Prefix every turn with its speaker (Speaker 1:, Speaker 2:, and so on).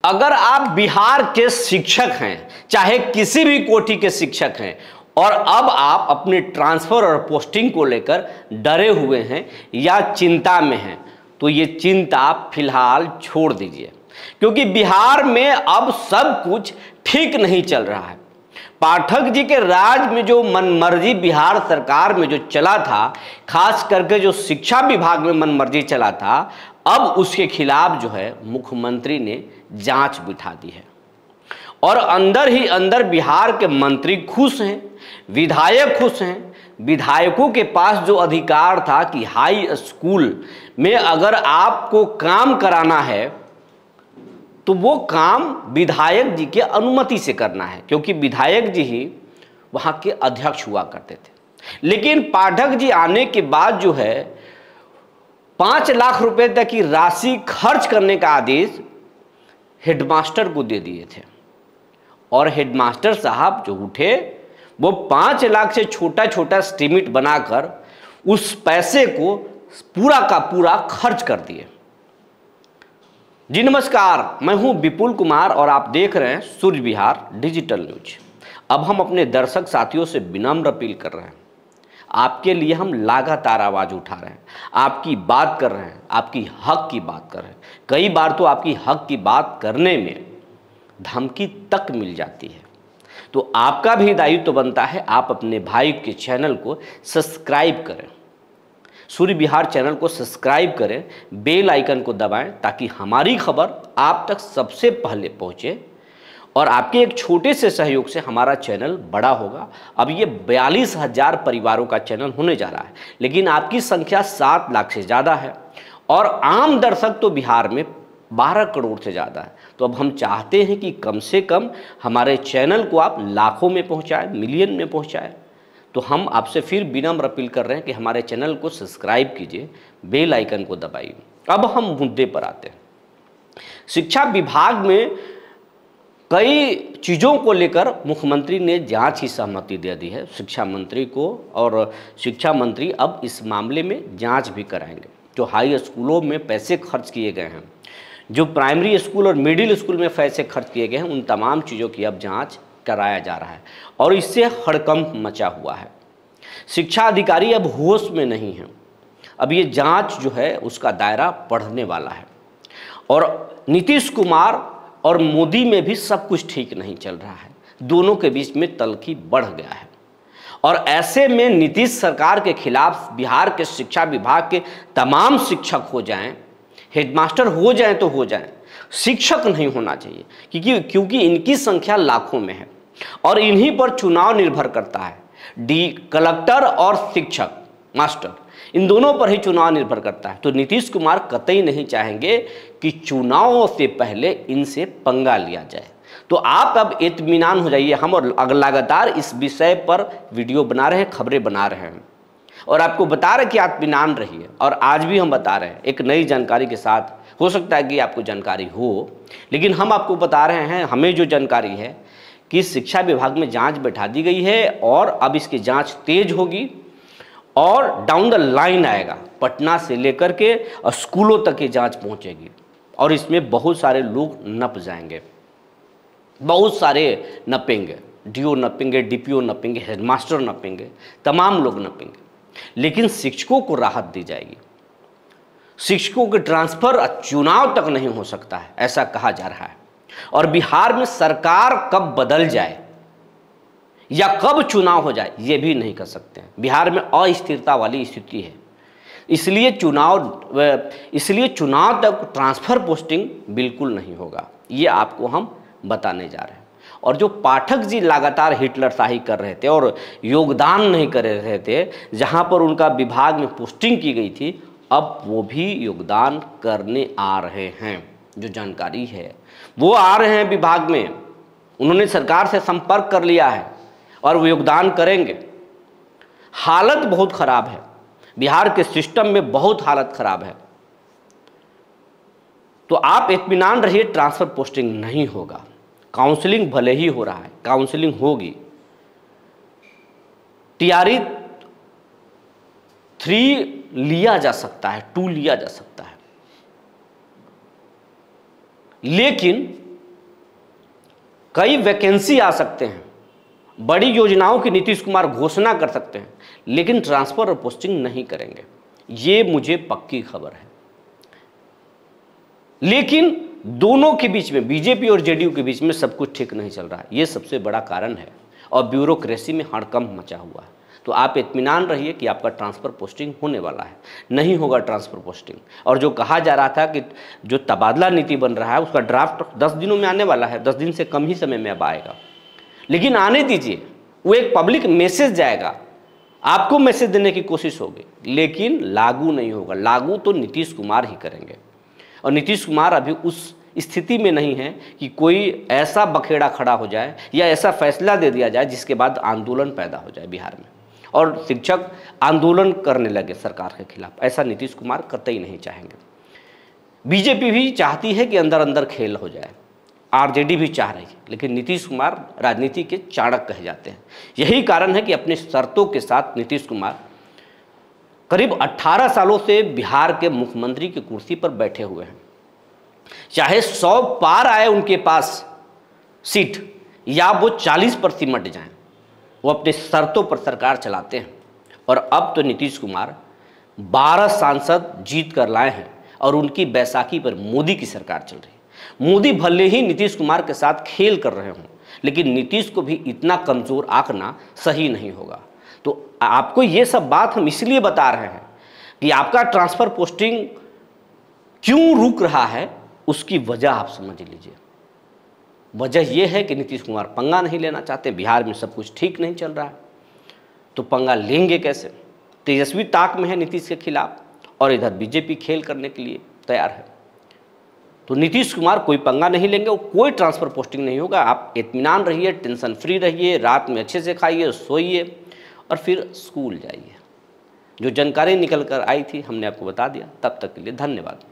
Speaker 1: अगर आप बिहार के शिक्षक हैं, चाहे किसी भी कोटि के शिक्षक हैं, और अब आप अपने ट्रांसफर और पोस्टिंग को लेकर डरे हुए हैं या चिंता में हैं, तो ये चिंता फिलहाल छोड़ दीजिए, क्योंकि बिहार में अब सब कुछ ठीक नहीं चल रहा है। पाठक जी के राज में जो मनमर्जी बिहार सरकार में जो चला था, खास करके जो शिक्षा विभाग में मनमर्जी चला था, अब उसके खिलाफ जो है मुख्यमंत्री ने जांच बिठा दी है। और अंदर ही अंदर बिहार के मंत्री खुश हैं, विधायक खुश हैं। विधायकों के पास जो अधिकार था कि हाई स्कूल में अगर आपको काम कराना है तो वो काम विधायक जी के अनुमति से करना है, क्योंकि विधायक जी ही वहाँ के अध्यक्ष हुआ करते थे। लेकिन पाठक जी आने के बाद जो है 5 लाख रुपए तक की राशि खर्च करने का आदेश हेडमास्टर को दे दिए थे, और हेडमास्टर साहब जो उठे वो 5 लाख से छोटा छोटा एस्टीमेट बनाकर उस पैसे को पूरा का पूरा खर्च कर दिए। जी नमस्कार, मैं हूं विपुल कुमार और आप देख रहे हैं सूर्य विहार डिजिटल न्यूज। अब हम अपने दर्शक साथियों से विनम्र अपील कर रहे हैं, आपके लिए हम लगातार आवाज उठा रहे हैं, आपकी बात कर रहे हैं, आपकी हक की बात कर रहे हैं। कई बार तो आपकी हक की बात करने में धमकी तक मिल जाती है, तो आपका भी दायित्व बनता है आप अपने भाई के चैनल को सब्सक्राइब करें, सूर्य विहार चैनल को सब्सक्राइब करें, बेल आइकन को दबाएं, ताकि हमारी खबर आप तक सबसे पहले पहुंचे। और आपके एक छोटे से सहयोग से हमारा चैनल बड़ा होगा। अब ये 42,000 परिवारों का चैनल होने जा रहा है, लेकिन आपकी संख्या 7 लाख से ज़्यादा है और आम दर्शक तो बिहार में 12 करोड़ से ज़्यादा है। तो अब हम चाहते हैं कि कम से कम हमारे चैनल को आप लाखों में पहुँचाएँ, मिलियन में पहुँचाएँ। तो हम आपसे फिर विनम्र अपील कर रहे हैं कि हमारे चैनल को सब्सक्राइब कीजिए, बेल आइकन को दबाइए। अब हम मुद्दे पर आते हैं। शिक्षा विभाग में कई चीज़ों को लेकर मुख्यमंत्री ने जांच की सहमति दे दी है शिक्षा मंत्री को, और शिक्षा मंत्री अब इस मामले में जांच भी कराएंगे। जो हाई स्कूलों में पैसे खर्च किए गए हैं, जो प्राइमरी स्कूल और मिडिल स्कूल में पैसे खर्च किए गए हैं, उन तमाम चीज़ों की अब जाँच कराया जा रहा है और इससे हड़कंप मचा हुआ है। शिक्षा अधिकारी अब होश में नहीं है। अब ये जांच जो है उसका दायरा बढ़ने वाला है, और नीतीश कुमार और मोदी में भी सब कुछ ठीक नहीं चल रहा है। दोनों के बीच में तल्खी बढ़ गया है, और ऐसे में नीतीश सरकार के खिलाफ बिहार के शिक्षा विभाग के तमाम शिक्षक हो जाएं, हेडमास्टर हो जाएं तो हो जाएं, शिक्षक नहीं होना चाहिए, क्योंकि इनकी संख्या लाखों में है और इन्हीं पर चुनाव निर्भर करता है। कलेक्टर और शिक्षक मास्टर, इन दोनों पर ही चुनाव निर्भर करता है। तो नीतीश कुमार कतई नहीं चाहेंगे कि चुनावों से पहले इनसे पंगा लिया जाए। तो आप अब इत्मीनान हो जाइए। हम और लगातार इस विषय पर वीडियो बना रहे हैं, खबरें बना रहे हैं और आपको बता रहे हैं कि आप इत्मीनान रहिए। और आज भी हम बता रहे हैं एक नई जानकारी के साथ। हो सकता है कि आपको जानकारी हो, लेकिन हम आपको बता रहे हैं, हमें जो जानकारी है कि शिक्षा विभाग में जांच बैठा दी गई है और अब इसकी जांच तेज होगी और डाउन द लाइन आएगा, पटना से लेकर के स्कूलों तक की जांच पहुंचेगी और इसमें बहुत सारे लोग नप जाएंगे, बहुत सारे नपेंगे, डीओ नपेंगे, डीपीओ नपेंगे, हेडमास्टर नपेंगे, तमाम लोग नपेंगे। लेकिन शिक्षकों को राहत दी जाएगी। शिक्षकों के ट्रांसफर चुनाव तक नहीं हो सकता है, ऐसा कहा जा रहा है। और बिहार में सरकार कब बदल जाए या कब चुनाव हो जाए ये भी नहीं कर सकते हैं। बिहार में अस्थिरता वाली स्थिति है, इसलिए चुनाव तक ट्रांसफर पोस्टिंग बिल्कुल नहीं होगा, ये आपको हम बताने जा रहे हैं। और जो पाठक जी लगातार हिटलरशाही कर रहे थे और योगदान नहीं कर रहे थे, जहां पर उनका विभाग में पोस्टिंग की गई थी, अब वो भी योगदान करने आ रहे हैं। जो जानकारी है वो आ रहे हैं विभाग में, उन्होंने सरकार से संपर्क कर लिया है और वो योगदान करेंगे। हालत बहुत खराब है, बिहार के सिस्टम में बहुत हालत खराब है। तो आप इत्मीनान रहिए, ट्रांसफर पोस्टिंग नहीं होगा। काउंसलिंग भले ही हो रहा है, काउंसलिंग होगी। टीआरई 3 लिया जा सकता है, 2 लिया जा सकता है, लेकिन कई वैकेंसी आ सकते हैं, बड़ी योजनाओं की नीतीश कुमार घोषणा कर सकते हैं, लेकिन ट्रांसफर और पोस्टिंग नहीं करेंगे, ये मुझे पक्की खबर है। लेकिन दोनों के बीच में, बीजेपी और जेडीयू के बीच में सब कुछ ठीक नहीं चल रहा है, ये सबसे बड़ा कारण है, और ब्यूरोक्रेसी में हड़कंप मचा हुआ है। तो आप इत्मीनान रहिए कि आपका ट्रांसफ़र पोस्टिंग होने वाला है, नहीं होगा ट्रांसफ़र पोस्टिंग। और जो कहा जा रहा था कि जो तबादला नीति बन रहा है उसका ड्राफ्ट 10 दिनों में आने वाला है, 10 दिन से कम ही समय में अब आएगा, लेकिन आने दीजिए, वो एक पब्लिक मैसेज जाएगा, आपको मैसेज देने की कोशिश होगी, लेकिन लागू नहीं होगा। लागू तो नीतीश कुमार ही करेंगे, और नीतीश कुमार अभी उस स्थिति में नहीं है कि कोई ऐसा बखेड़ा खड़ा हो जाए या ऐसा फैसला दे दिया जाए जिसके बाद आंदोलन पैदा हो जाए बिहार में और शिक्षक आंदोलन करने लगे सरकार के खिलाफ। ऐसा नीतीश कुमार कतई नहीं चाहेंगे। बीजेपी भी चाहती है कि अंदर अंदर खेल हो जाए, आरजेडी भी चाह रही है, लेकिन नीतीश कुमार राजनीति के चाणक्य कहे जाते हैं। यही कारण है कि अपनी शर्तों के साथ नीतीश कुमार करीब 18 सालों से बिहार के मुख्यमंत्री की कुर्सी पर बैठे हुए हैं। चाहे 100 पार आए उनके पास सीट, या वो 40 पर सिमट जाएं, वो अपने शर्तों पर सरकार चलाते हैं। और अब तो नीतीश कुमार 12 सांसद जीत कर लाए हैं और उनकी बैसाखी पर मोदी की सरकार चल रही है। मोदी भले ही नीतीश कुमार के साथ खेल कर रहे हों, लेकिन नीतीश को भी इतना कमज़ोर आंकना सही नहीं होगा। तो आपको ये सब बात हम इसलिए बता रहे हैं कि आपका ट्रांसफ़र पोस्टिंग क्यों रुक रहा है, उसकी वजह आप समझ लीजिए। वजह यह है कि नीतीश कुमार पंगा नहीं लेना चाहते, बिहार में सब कुछ ठीक नहीं चल रहा है, तो पंगा लेंगे कैसे? तेजस्वी ताक में है नीतीश के खिलाफ, और इधर बीजेपी खेल करने के लिए तैयार है। तो नीतीश कुमार कोई पंगा नहीं लेंगे, वो कोई ट्रांसफ़र पोस्टिंग नहीं होगा। आप इत्मीनान रहिए, टेंशन फ्री रहिए, रात में अच्छे से खाइए, सोइए और फिर स्कूल जाइए। जो जानकारी निकल कर आई थी हमने आपको बता दिया। तब तक के लिए धन्यवाद।